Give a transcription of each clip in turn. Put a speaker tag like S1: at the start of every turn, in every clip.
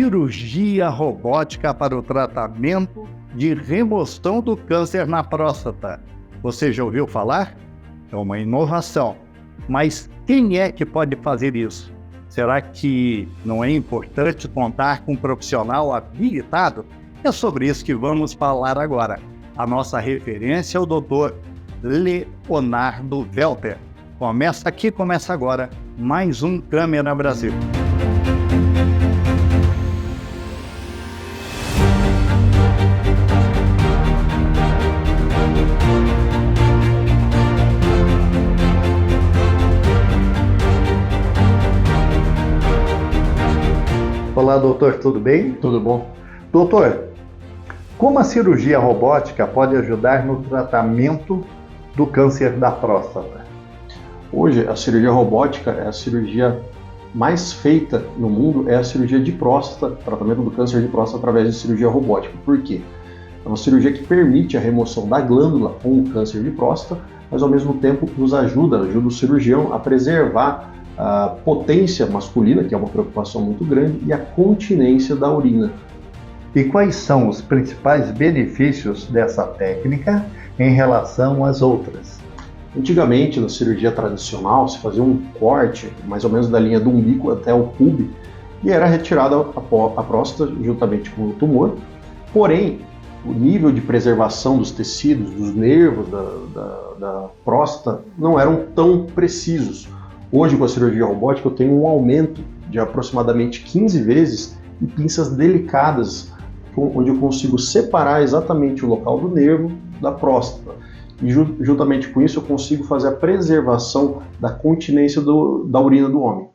S1: cirurgia robótica para o tratamento de remoção do câncer na próstata. Você já ouviu falar? É uma inovação. Mas quem é que pode fazer isso? Será que não é importante contar com um profissional habilitado? É sobre isso que vamos falar agora. A nossa referência é o Dr. Leonardo Welter. Começa agora mais um Câmera Brasil. Olá, doutor, tudo bem?
S2: Tudo bom.
S1: Doutor, como a cirurgia robótica pode ajudar no tratamento do câncer da próstata?
S2: Hoje, a cirurgia robótica é a cirurgia mais feita no mundo, é a cirurgia de próstata, tratamento do câncer de próstata através de cirurgia robótica. Por quê? É uma cirurgia que permite a remoção da glândula com o câncer de próstata, mas ao mesmo tempo nos ajuda o cirurgião a preservar a potência masculina, que é uma preocupação muito grande, e a continência da urina.
S1: E quais são os principais benefícios dessa técnica em relação às outras?
S2: Antigamente, na cirurgia tradicional, se fazia um corte, mais ou menos da linha do umbigo até o pube, e era retirada a próstata juntamente com o tumor. Porém, o nível de preservação dos tecidos, dos nervos da próstata não eram tão precisos. Hoje, com a cirurgia robótica, eu tenho um aumento de aproximadamente 15 vezes e pinças delicadas, onde eu consigo separar exatamente o local do nervo da próstata. E juntamente com isso, eu consigo fazer a preservação da continência da urina do homem.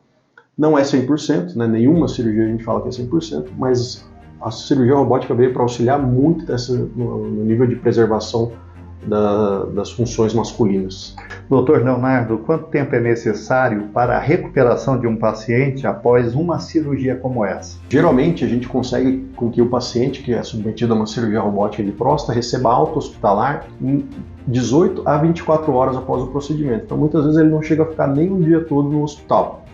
S2: Não é 100%, né? Nenhuma cirurgia a gente fala que é 100%, mas a cirurgia robótica veio para auxiliar muito no nível de preservação das funções masculinas.
S1: Doutor Leonardo, quanto tempo é necessário para a recuperação de um paciente após uma cirurgia como essa?
S2: Geralmente a gente consegue com que o paciente que é submetido a uma cirurgia robótica de próstata receba alta hospitalar em 18 a 24 horas após o procedimento. Então muitas vezes ele não chega a ficar nem um dia todo no hospital.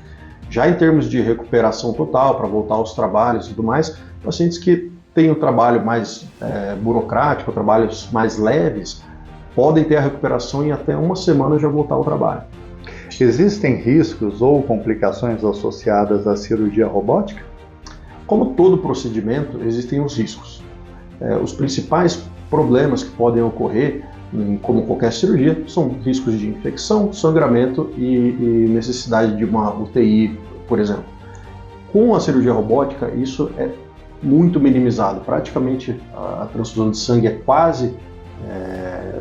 S2: Já em termos de recuperação total, para voltar aos trabalhos e tudo mais, pacientes que têm um trabalho mais burocrático, trabalhos mais leves, podem ter a recuperação em até uma semana já voltar ao trabalho.
S1: Existem riscos ou complicações associadas à cirurgia robótica?
S2: Como todo procedimento, existem os riscos. Os principais problemas que podem ocorrer, como qualquer cirurgia, são riscos de infecção, sangramento e necessidade de uma UTI, por exemplo. Com a cirurgia robótica, isso é muito minimizado. Praticamente a transfusão de sangue é quase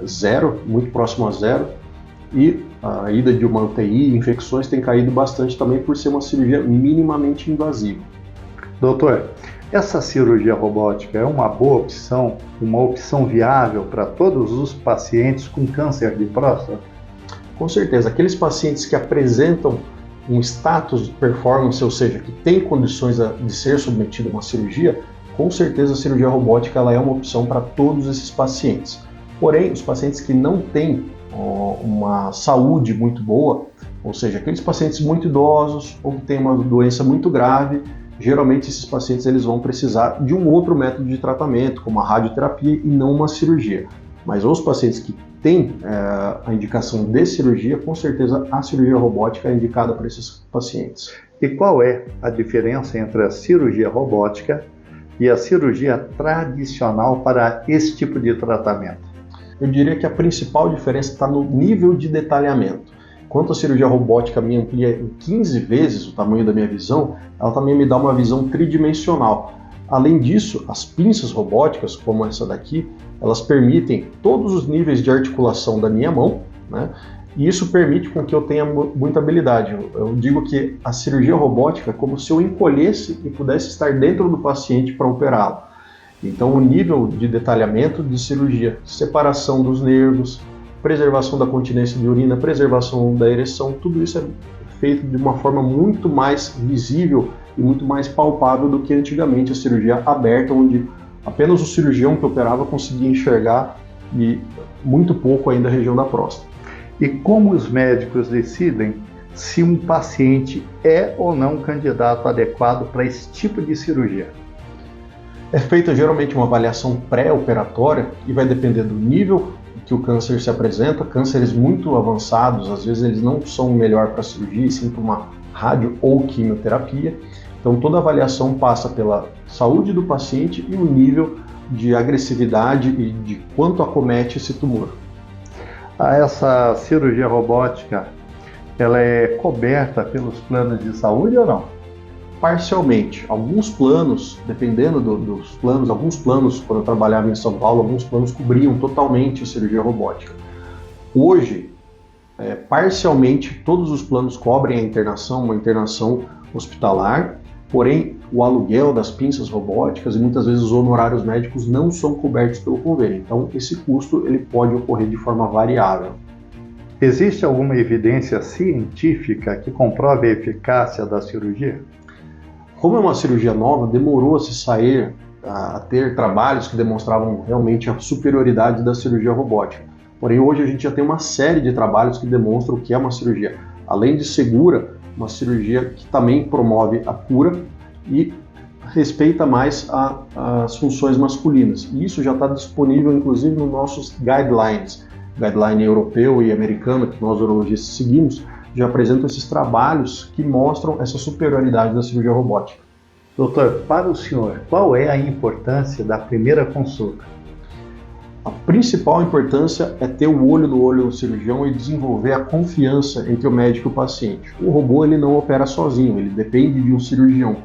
S2: zero, muito próximo a zero, e a ida de uma UTI, infecções, tem caído bastante também por ser uma cirurgia minimamente invasiva.
S1: Doutor, essa cirurgia robótica é uma boa opção, uma opção viável para todos os pacientes com câncer de próstata?
S2: Com certeza, aqueles pacientes que apresentam um status de performance, ou seja, que têm condições de ser submetido a uma cirurgia, com certeza a cirurgia robótica ela é uma opção para todos esses pacientes. Porém, os pacientes que não têm uma saúde muito boa, ou seja, aqueles pacientes muito idosos ou que têm uma doença muito grave, geralmente esses pacientes eles vão precisar de um outro método de tratamento, como a radioterapia e não uma cirurgia. Mas os pacientes que têm a indicação de cirurgia, com certeza a cirurgia robótica é indicada para esses pacientes.
S1: E qual é a diferença entre a cirurgia robótica e a cirurgia tradicional para esse tipo de tratamento?
S2: Eu diria que a principal diferença está no nível de detalhamento. Enquanto a cirurgia robótica me amplia em 15 vezes o tamanho da minha visão, ela também me dá uma visão tridimensional. Além disso, as pinças robóticas, como essa daqui, elas permitem todos os níveis de articulação da minha mão, né? E isso permite com que eu tenha muita habilidade. Eu digo que a cirurgia robótica é como se eu encolhesse e pudesse estar dentro do paciente para operá-lo. Então, o nível de detalhamento de cirurgia, separação dos nervos, preservação da continência de urina, preservação da ereção, tudo isso é feito de uma forma muito mais visível e muito mais palpável do que antigamente a cirurgia aberta, onde apenas o cirurgião que operava conseguia enxergar e muito pouco ainda a região da próstata.
S1: E como os médicos decidem se um paciente é ou não candidato adequado para esse tipo de cirurgia?
S2: É feita geralmente uma avaliação pré-operatória e vai depender do nível que o câncer se apresenta. Cânceres muito avançados, às vezes eles não são o melhor para cirurgia, sim para uma rádio ou quimioterapia. Então toda avaliação passa pela saúde do paciente e o nível de agressividade e de quanto acomete esse tumor.
S1: Essa cirurgia robótica, ela é coberta pelos planos de saúde ou não?
S2: Parcialmente. Alguns planos, dependendo dos planos, alguns planos, quando eu trabalhava em São Paulo, alguns planos cobriam totalmente a cirurgia robótica. Hoje, parcialmente, todos os planos cobrem a internação, uma internação hospitalar, porém, o aluguel das pinças robóticas e muitas vezes os honorários médicos não são cobertos pelo convênio. Então, esse custo ele pode ocorrer de forma variável.
S1: Existe alguma evidência científica que comprove a eficácia da cirurgia?
S2: Como é uma cirurgia nova, demorou a se sair, a ter trabalhos que demonstravam realmente a superioridade da cirurgia robótica. Porém, hoje a gente já tem uma série de trabalhos que demonstram o que é uma cirurgia. Além de segura, uma cirurgia que também promove a cura e respeita mais as funções masculinas. E isso já está disponível, inclusive, nos nossos guidelines. Guideline europeu e americano, que nós urologistas seguimos, já apresentam esses trabalhos que mostram essa superioridade da cirurgia robótica.
S1: Doutor, para o senhor, qual é a importância da primeira consulta?
S2: A principal importância é ter o olho no olho do cirurgião e desenvolver a confiança entre o médico e o paciente. O robô ele não opera sozinho, ele depende de um cirurgião.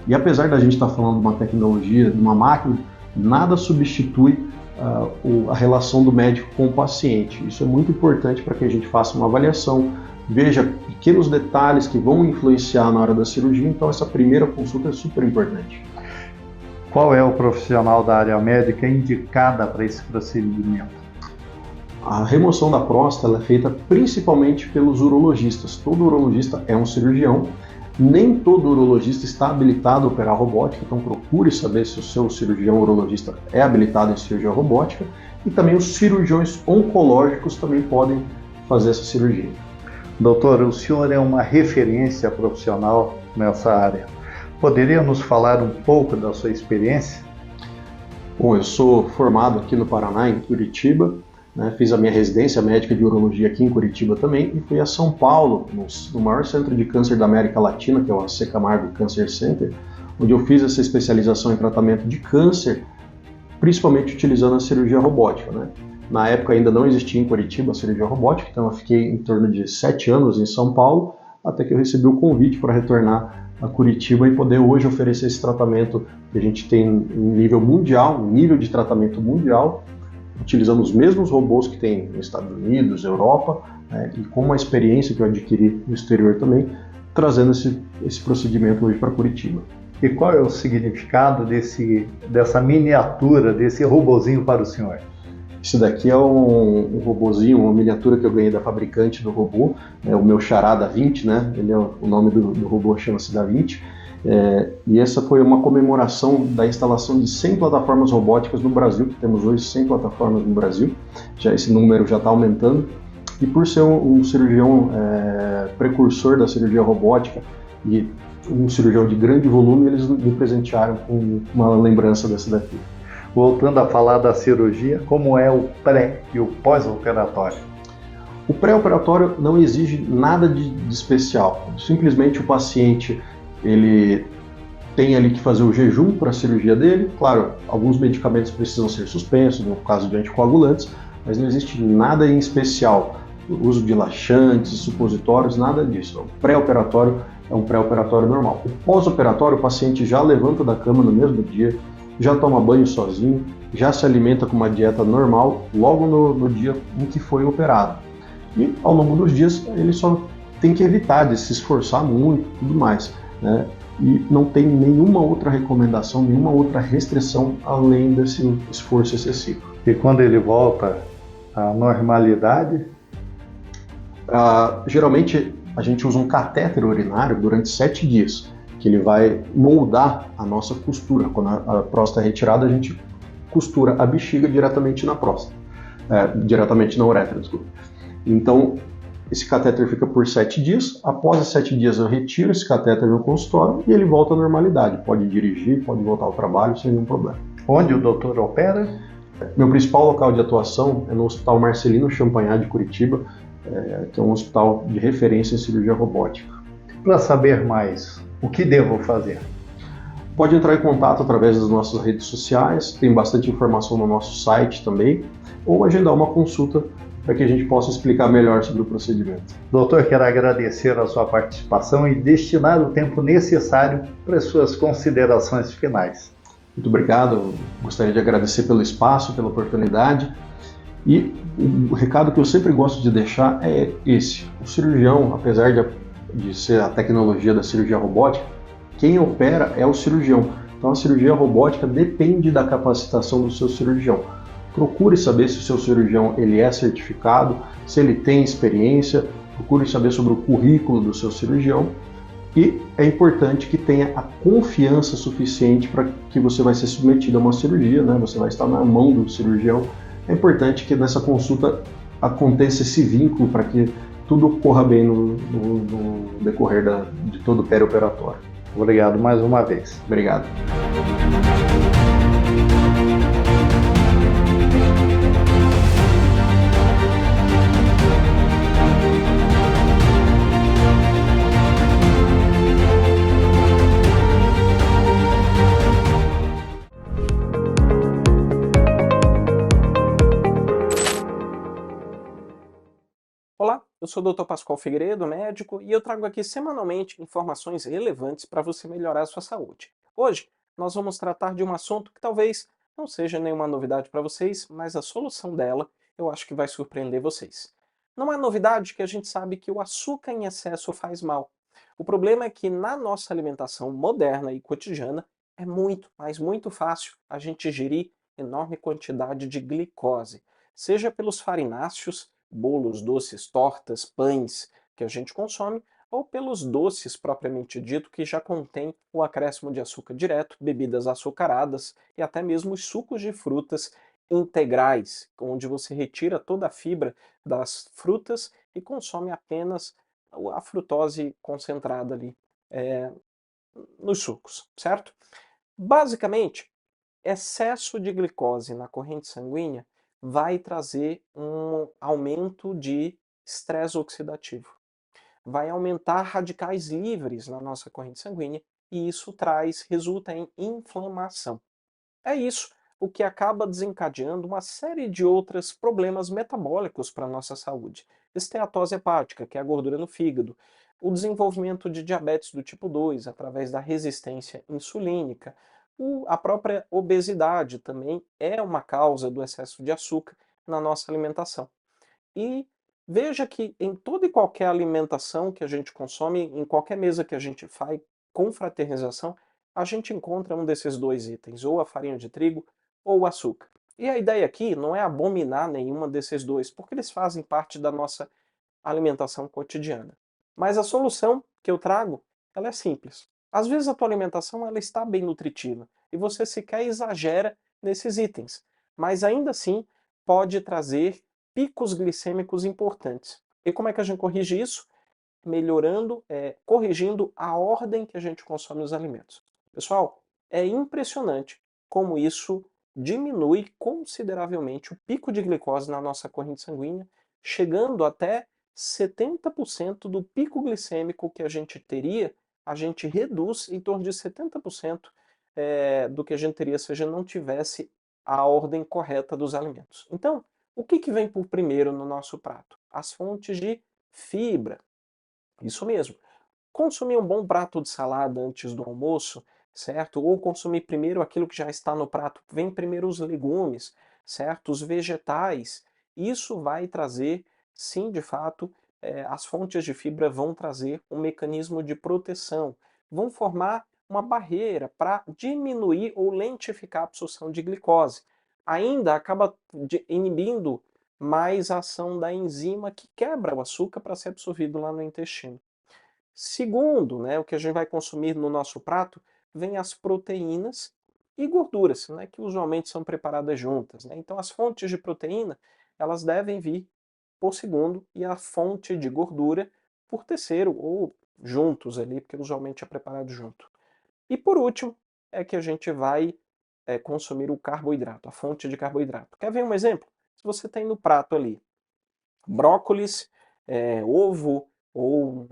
S2: E apesar da gente estar falando de uma tecnologia, de uma máquina, nada substitui a relação do médico com o paciente. Isso é muito importante para que a gente faça uma avaliação, veja pequenos detalhes que vão influenciar na hora da cirurgia, então essa primeira consulta é super importante.
S1: Qual é o profissional da área médica indicada para esse procedimento?
S2: A remoção da próstata é feita principalmente pelos urologistas. Todo urologista é um cirurgião, nem todo urologista está habilitado a operar robótica, então procure saber se o seu cirurgião urologista é habilitado em cirurgia robótica, e também os cirurgiões oncológicos também podem fazer essa cirurgia.
S1: Doutor, o senhor é uma referência profissional nessa área. Poderia nos falar um pouco da sua experiência?
S2: Bom, eu sou formado aqui no Paraná, em Curitiba, né? Fiz a minha residência médica de urologia aqui em Curitiba também e fui a São Paulo, no maior centro de câncer da América Latina, que é o AC Camargo Cancer Center, onde eu fiz essa especialização em tratamento de câncer, principalmente utilizando a cirurgia robótica, né? Na época ainda não existia em Curitiba a cirurgia robótica, então eu fiquei em torno de 7 anos em São Paulo, até que eu recebi o convite para retornar a Curitiba e poder hoje oferecer esse tratamento que a gente tem em nível mundial, um nível de tratamento mundial, utilizando os mesmos robôs que tem nos Estados Unidos, Europa, né, e com uma experiência que eu adquiri no exterior também, trazendo esse procedimento hoje para Curitiba.
S1: E qual é o significado dessa miniatura, desse robozinho para o senhor?
S2: Esse daqui é um robozinho, uma miniatura que eu ganhei da fabricante do robô, o meu xará Da Vinci, né? Ele é o nome do robô, chama-se Da Vinci. E essa foi uma comemoração da instalação de 100 plataformas robóticas no Brasil, que temos hoje 100 plataformas no Brasil, esse número já está aumentando. E por ser um cirurgião precursor da cirurgia robótica e um cirurgião de grande volume, eles me presentearam com uma lembrança dessa daqui.
S1: Voltando a falar da cirurgia, como é o pré e o pós-operatório?
S2: O pré-operatório não exige nada de especial. Simplesmente o paciente ele tem ali que fazer o jejum para a cirurgia dele. Claro, alguns medicamentos precisam ser suspensos, no caso de anticoagulantes, mas não existe nada em especial. O uso de laxantes, supositórios, nada disso. O pré-operatório é um pré-operatório normal. O pós-operatório, o paciente já levanta da cama no mesmo dia, já toma banho sozinho, já se alimenta com uma dieta normal logo no dia em que foi operado. E ao longo dos dias ele só tem que evitar de se esforçar muito e tudo mais, né? E não tem nenhuma outra recomendação, nenhuma outra restrição além desse esforço excessivo.
S1: E quando ele volta à normalidade?
S2: Geralmente a gente usa um catéter urinário durante 7 dias, que ele vai moldar a nossa costura. Quando a próstata é retirada, a gente costura a bexiga diretamente na próstata, diretamente na uretra, desculpa. Então, Esse catéter fica por 7 dias. Após os 7 dias eu retiro esse catéter no consultório e ele volta à normalidade. Pode dirigir, pode voltar ao trabalho sem nenhum problema.
S1: Onde o doutor opera?
S2: Meu principal local de atuação é no Hospital Marcelino Champagnat de Curitiba, que é um hospital de referência em cirurgia robótica.
S1: Para saber mais, o que devo fazer?
S2: Pode entrar em contato através das nossas redes sociais, tem bastante informação no nosso site também, ou agendar uma consulta para que a gente possa explicar melhor sobre o procedimento.
S1: Doutor, quero agradecer a sua participação e destinar o tempo necessário para as suas considerações finais.
S2: Muito obrigado, gostaria de agradecer pelo espaço, pela oportunidade. E o recado que eu sempre gosto de deixar é esse: o cirurgião, apesar de ser a tecnologia da cirurgia robótica, quem opera é o cirurgião. Então a cirurgia robótica depende da capacitação do seu cirurgião. Procure saber se o seu cirurgião ele é certificado, se ele tem experiência, procure saber sobre o currículo do seu cirurgião. E é importante que tenha a confiança suficiente para que você vai ser submetido a uma cirurgia, né? Você vai estar na mão do cirurgião. É importante que nessa consulta aconteça esse vínculo para que tudo corra bem no decorrer de todo o perioperatório.
S1: Obrigado mais uma vez.
S2: Obrigado.
S3: Olá, eu sou o Dr. Pascoal Figueiredo, médico, e eu trago aqui semanalmente informações relevantes para você melhorar a sua saúde. Hoje, nós vamos tratar de um assunto que talvez não seja nenhuma novidade para vocês, mas a solução dela eu acho que vai surpreender vocês. Não é novidade que a gente sabe que o açúcar em excesso faz mal. O problema é que na nossa alimentação moderna e cotidiana é muito, mas muito fácil a gente ingerir enorme quantidade de glicose, seja pelos farináceos, bolos, doces, tortas, pães que a gente consome, ou pelos doces propriamente dito, que já contém o acréscimo de açúcar direto, bebidas açucaradas e até mesmo os sucos de frutas integrais, onde você retira toda a fibra das frutas e consome apenas a frutose concentrada ali é, nos sucos, certo? Basicamente, excesso de glicose na corrente sanguínea vai trazer um aumento de estresse oxidativo. Vai aumentar radicais livres na nossa corrente sanguínea e isso resulta em inflamação. É isso o que acaba desencadeando uma série de outros problemas metabólicos para a nossa saúde. Esteatose hepática, que é a gordura no fígado, o desenvolvimento de diabetes do tipo 2 através da resistência insulínica, a própria obesidade também é uma causa do excesso de açúcar na nossa alimentação. E veja que em toda e qualquer alimentação que a gente consome, em qualquer mesa que a gente faz com fraternização, a gente encontra um desses dois itens, ou a farinha de trigo ou o açúcar. E a ideia aqui não é abominar nenhuma desses dois, porque eles fazem parte da nossa alimentação cotidiana. Mas a solução que eu trago, ela é simples. Às vezes a tua alimentação ela está bem nutritiva e você sequer exagera nesses itens, mas ainda assim pode trazer picos glicêmicos importantes. E como é que a gente corrige isso? Melhorando, corrigindo a ordem que a gente consome os alimentos. Pessoal, é impressionante como isso diminui consideravelmente o pico de glicose na nossa corrente sanguínea, chegando até 70% do pico glicêmico que a gente teria, a gente reduz em torno de 70% do que a gente teria se a gente não tivesse a ordem correta dos alimentos. Então, o que vem por primeiro no nosso prato? As fontes de fibra. Isso mesmo. Consumir um bom prato de salada antes do almoço, certo? Ou consumir primeiro aquilo que já está no prato. Vem primeiro os legumes, certo? Os vegetais. Isso vai trazer, sim, de fato, as fontes de fibra vão trazer um mecanismo de proteção. Vão formar uma barreira para diminuir ou lentificar a absorção de glicose. Ainda acaba inibindo mais a ação da enzima que quebra o açúcar para ser absorvido lá no intestino. Segundo, né, o que a gente vai consumir no nosso prato, vem as proteínas e gorduras, né, que usualmente são preparadas juntas. Né? Então as fontes de proteína, elas devem vir por segundo e a fonte de gordura por terceiro ou juntos ali, porque usualmente é preparado junto. E por último, é que a gente vai consumir o carboidrato, a fonte de carboidrato. Quer ver um exemplo? Se você tem no prato ali brócolis, ovo ou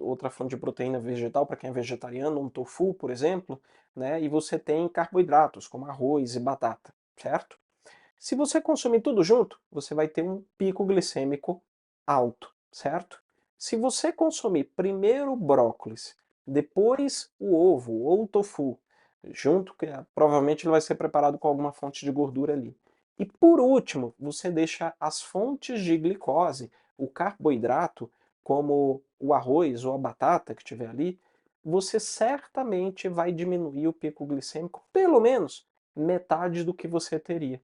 S3: outra fonte de proteína vegetal para quem é vegetariano, um tofu, por exemplo, né? E você tem carboidratos como arroz e batata, certo? Se você consumir tudo junto, você vai ter um pico glicêmico alto, certo? Se você consumir primeiro o brócolis, depois o ovo ou o tofu, junto, que provavelmente ele vai ser preparado com alguma fonte de gordura ali. E por último, você deixa as fontes de glicose, o carboidrato, como o arroz ou a batata que tiver ali, você certamente vai diminuir o pico glicêmico pelo menos metade do que você teria.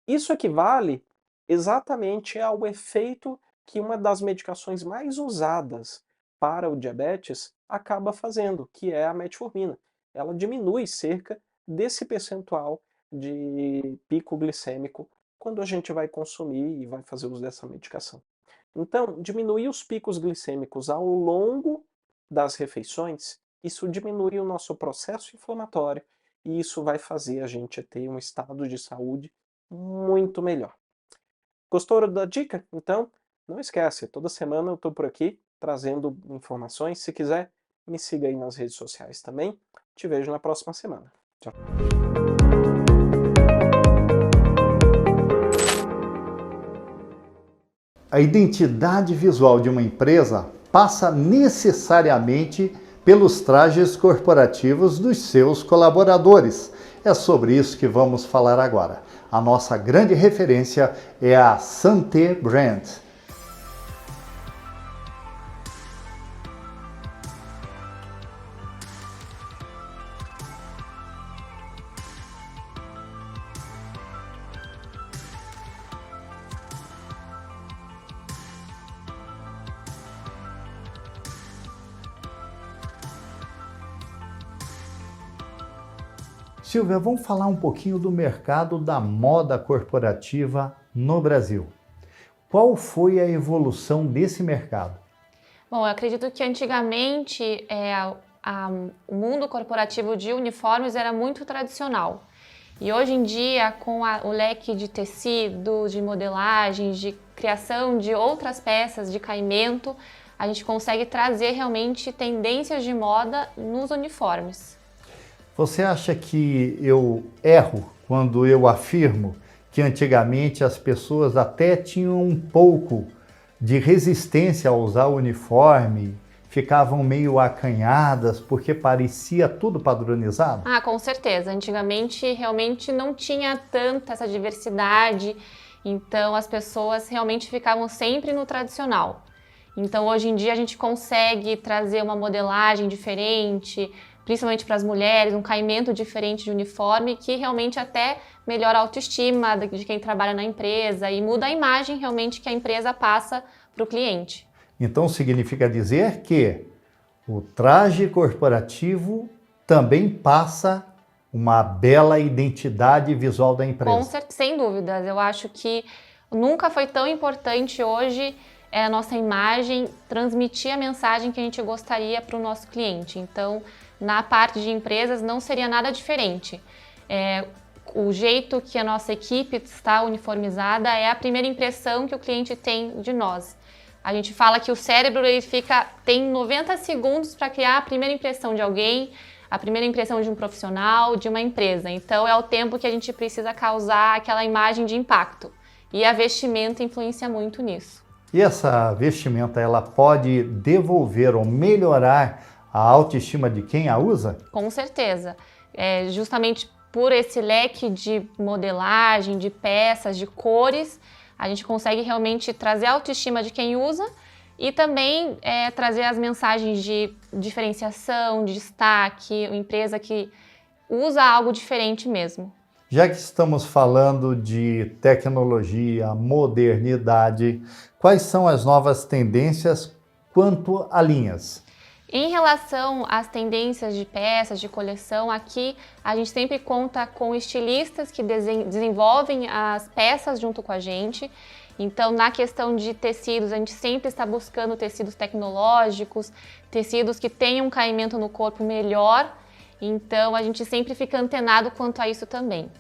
S3: Isso equivale exatamente ao efeito que uma das medicações mais usadas para o diabetes acaba fazendo, que é a metformina. Ela diminui cerca desse percentual de pico glicêmico quando a gente vai consumir e vai fazer uso dessa medicação. Então, diminuir os picos glicêmicos ao longo das refeições, isso diminui o nosso processo inflamatório e isso vai fazer a gente ter um estado de saúde muito melhor. Gostou da dica? Então, não esquece, toda semana eu estou por aqui trazendo informações. Se quiser, me siga aí nas redes sociais também. Te vejo na próxima semana. Tchau.
S1: A identidade visual de uma empresa passa necessariamente pelos trajes corporativos dos seus colaboradores. É sobre isso que vamos falar agora. A nossa grande referência é a Santé Brand. Silvia, vamos falar um pouquinho do mercado da moda corporativa no Brasil. Qual foi a evolução desse mercado?
S4: Bom, eu acredito que antigamente o mundo corporativo de uniformes era muito tradicional. E hoje em dia, com o leque de tecido, de modelagem, de criação de outras peças, de caimento, a gente consegue trazer realmente tendências de moda nos uniformes.
S1: Você acha que eu erro quando eu afirmo que antigamente as pessoas até tinham um pouco de resistência a usar o uniforme, ficavam meio acanhadas porque parecia tudo padronizado?
S4: Ah, com certeza. Antigamente realmente não tinha tanta essa diversidade, então as pessoas realmente ficavam sempre no tradicional. Então hoje em dia a gente consegue trazer uma modelagem diferente, principalmente para as mulheres, um caimento diferente de uniforme que realmente até melhora a autoestima de quem trabalha na empresa e muda a imagem realmente que a empresa passa para o cliente.
S1: Então significa dizer que o traje corporativo também passa uma bela identidade visual da empresa.
S4: Sem dúvidas, eu acho que nunca foi tão importante hoje a nossa imagem transmitir a mensagem que a gente gostaria para o nosso cliente. Então, na parte de empresas não seria nada diferente. O jeito que a nossa equipe está uniformizada é a primeira impressão que o cliente tem de nós. A gente fala que o cérebro tem 90 segundos para criar a primeira impressão de alguém, a primeira impressão de um profissional, de uma empresa. Então é o tempo que a gente precisa causar aquela imagem de impacto. E a vestimenta influencia muito nisso.
S1: E essa vestimenta, ela pode devolver ou melhorar a autoestima de quem a usa?
S4: Com certeza. Justamente por esse leque de modelagem, de peças, de cores, a gente consegue realmente trazer a autoestima de quem usa e também trazer as mensagens de diferenciação, de destaque, uma empresa que usa algo diferente mesmo.
S1: Já que estamos falando de tecnologia, modernidade, quais são as novas tendências quanto a linhas?
S4: Em relação às tendências de peças, de coleção, aqui a gente sempre conta com estilistas que desenvolvem as peças junto com a gente Então, na questão de tecidos, a gente sempre está buscando tecidos tecnológicos, tecidos que tenham um caimento no corpo melhor. Então, a gente sempre fica antenado quanto a isso também.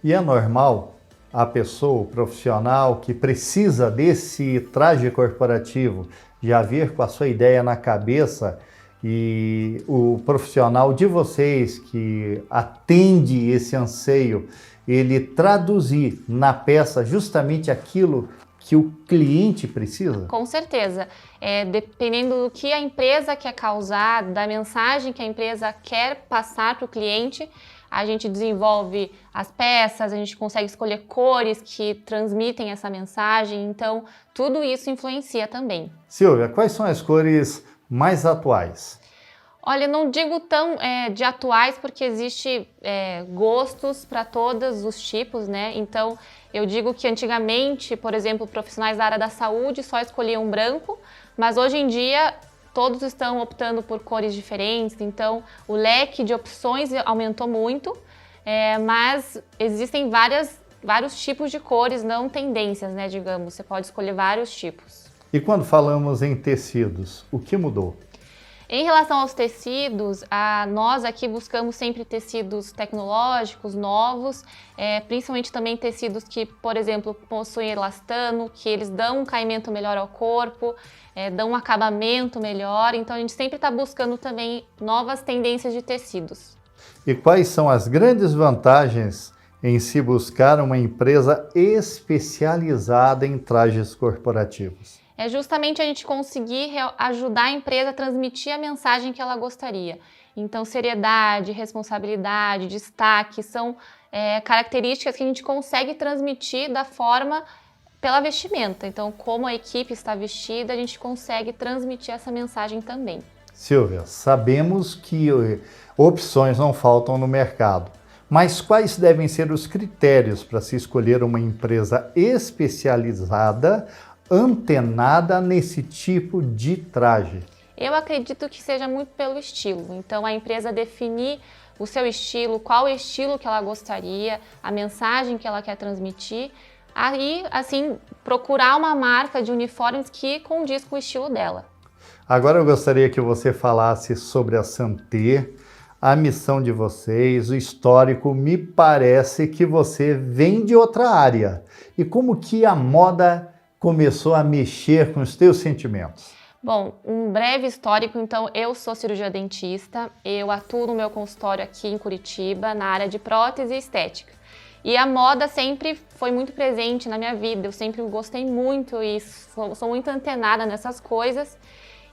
S1: E é normal a pessoa, o profissional que precisa desse traje corporativo já vir com a sua ideia na cabeça e o profissional de vocês que atende esse anseio, ele traduzir na peça justamente aquilo que o cliente precisa?
S4: Com certeza. Dependendo do que a empresa quer causar, da mensagem que a empresa quer passar para o cliente, a gente desenvolve as peças, a gente consegue escolher cores que transmitem essa mensagem, então tudo isso influencia também.
S1: Silvia, quais são as cores mais atuais?
S4: Olha, não digo tão de atuais, porque existe gostos para todos os tipos, né? Então, eu digo que antigamente, por exemplo, profissionais da área da saúde só escolhiam branco, mas hoje em dia todos estão optando por cores diferentes, então o leque de opções aumentou muito, mas existem vários tipos de cores, não tendências, né, digamos, você pode escolher vários tipos.
S1: E quando falamos em tecidos, o que mudou?
S4: Em relação aos tecidos, nós aqui buscamos sempre tecidos tecnológicos, novos, principalmente também tecidos que, por exemplo, possuem elastano, que eles dão um caimento melhor ao corpo, dão um acabamento melhor, então a gente sempre está buscando também novas tendências de tecidos.
S1: E quais são as grandes vantagens em se buscar uma empresa especializada em trajes corporativos?
S4: É justamente a gente conseguir ajudar a empresa a transmitir a mensagem que ela gostaria. Então, seriedade, responsabilidade, destaque são características que a gente consegue transmitir pela vestimenta. Então, como a equipe está vestida, a gente consegue transmitir essa mensagem também.
S1: Silvia, sabemos que opções não faltam no mercado, mas quais devem ser os critérios para se escolher uma empresa especializada antenada nesse tipo de traje?
S4: Eu acredito que seja muito pelo estilo. Então, a empresa definir o seu estilo, qual estilo que ela gostaria, a mensagem que ela quer transmitir, aí, assim, procurar uma marca de uniformes que condiz com o estilo dela.
S1: Agora eu gostaria que você falasse sobre a Santer, a missão de vocês, o histórico. Me parece que você vem de outra área. E como que a moda começou a mexer com os teus sentimentos?
S4: Bom, um breve histórico, então, eu sou cirurgiã dentista, eu atuo no meu consultório aqui em Curitiba, na área de prótese e estética. E a moda sempre foi muito presente na minha vida, eu sempre gostei muito e sou muito antenada nessas coisas.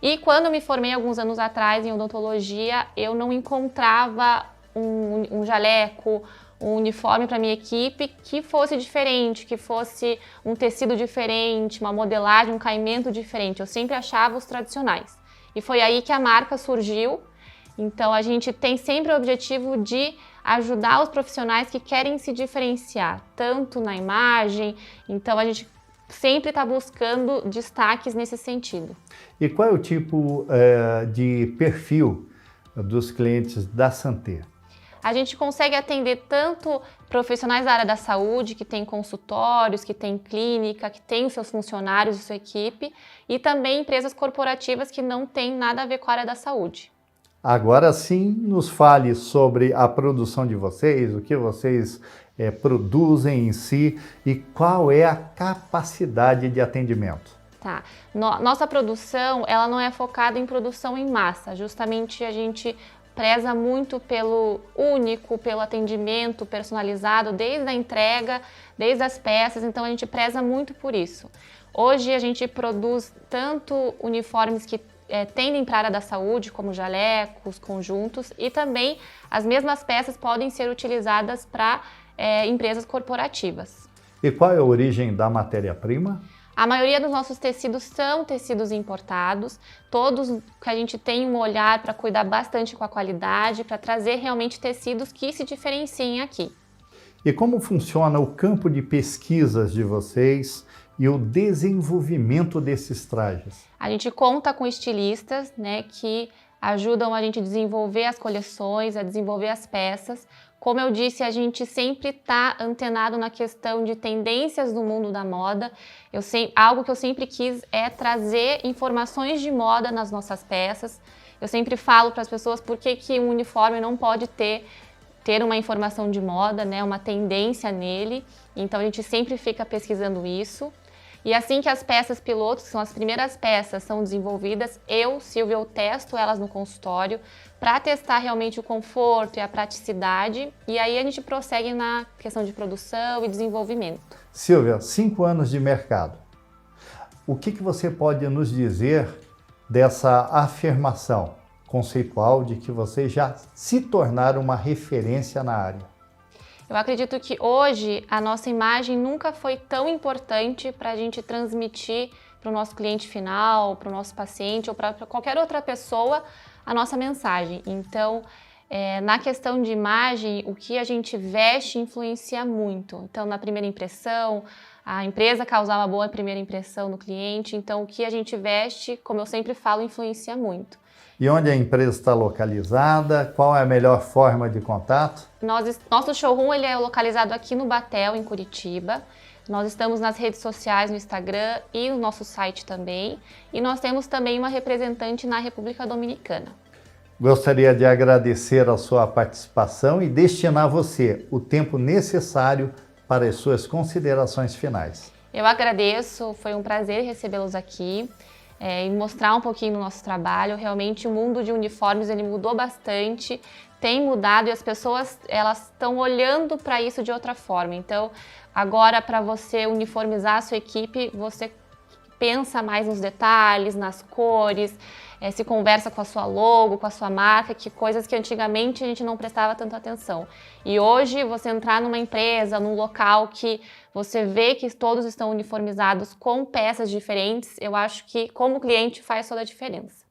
S4: E quando eu me formei alguns anos atrás em odontologia, eu não encontrava um jaleco, um uniforme para minha equipe que fosse diferente, que fosse um tecido diferente, uma modelagem, um caimento diferente. Eu sempre achava os tradicionais. E foi aí que a marca surgiu. Então a gente tem sempre o objetivo de ajudar os profissionais que querem se diferenciar, tanto na imagem. Então a gente sempre está buscando destaques nesse sentido.
S1: E qual é o tipo de perfil dos clientes da Santer?
S4: A gente consegue atender tanto profissionais da área da saúde, que tem consultórios, que tem clínica, que tem os seus funcionários e sua equipe, e também empresas corporativas que não têm nada a ver com a área da saúde.
S1: Agora sim, nos fale sobre a produção de vocês, o que vocês produzem em si e qual é a capacidade de atendimento.
S4: Tá. Nossa produção, ela não é focada em produção em massa, justamente a gente preza muito pelo único, pelo atendimento personalizado, desde a entrega, desde as peças, então a gente preza muito por isso. Hoje a gente produz tanto uniformes que tendem para a área da saúde, como jalecos, conjuntos, e também as mesmas peças podem ser utilizadas para empresas corporativas.
S1: E qual é a origem da matéria-prima?
S4: A maioria dos nossos tecidos são tecidos importados, todos que a gente tem um olhar para cuidar bastante com a qualidade, para trazer realmente tecidos que se diferenciem aqui.
S1: E como funciona o campo de pesquisas de vocês e o desenvolvimento desses trajes?
S4: A gente conta com estilistas, né, que ajudam a gente a desenvolver as coleções, a desenvolver as peças, Como eu disse, a gente sempre está antenado na questão de tendências do mundo da moda. Algo que eu sempre quis é trazer informações de moda nas nossas peças. Eu sempre falo para as pessoas por que um uniforme não pode ter uma informação de moda, né, uma tendência nele. Então a gente sempre fica pesquisando isso. E assim que as peças pilotos, que são as primeiras peças, são desenvolvidas, Silvia, eu testo elas no consultório para testar realmente o conforto e a praticidade. E aí a gente prossegue na questão de produção e desenvolvimento.
S5: Silvia, 5 anos de mercado. O que você pode nos dizer dessa afirmação conceitual de que você já se tornar uma referência na área?
S4: Eu acredito que hoje a nossa imagem nunca foi tão importante para a gente transmitir para o nosso cliente final, para o nosso paciente ou para qualquer outra pessoa a nossa mensagem. Então, na questão de imagem, o que a gente veste influencia muito. Então, na primeira impressão, a empresa causar uma boa primeira impressão no cliente. Então, o que a gente veste, como eu sempre falo, influencia muito.
S5: E onde a empresa está localizada? Qual é a melhor forma de contato?
S4: Nosso showroom ele é localizado aqui no Batel, em Curitiba. Nós estamos nas redes sociais, no Instagram e no nosso site também. E nós temos também uma representante na República Dominicana.
S5: Gostaria de agradecer a sua participação e destinar a você o tempo necessário para as suas considerações finais.
S4: Eu agradeço, foi um prazer recebê-los aqui. E mostrar um pouquinho do nosso trabalho. Realmente o mundo de uniformes ele mudou bastante, tem mudado e as pessoas elas estão olhando para isso de outra forma. Então agora para você uniformizar a sua equipe, você pensa mais nos detalhes, nas cores, se conversa com a sua logo, com a sua marca, que coisas que antigamente a gente não prestava tanta atenção. E hoje você entrar numa empresa, num local que você vê que todos estão uniformizados com peças diferentes, eu acho que como cliente faz toda a diferença.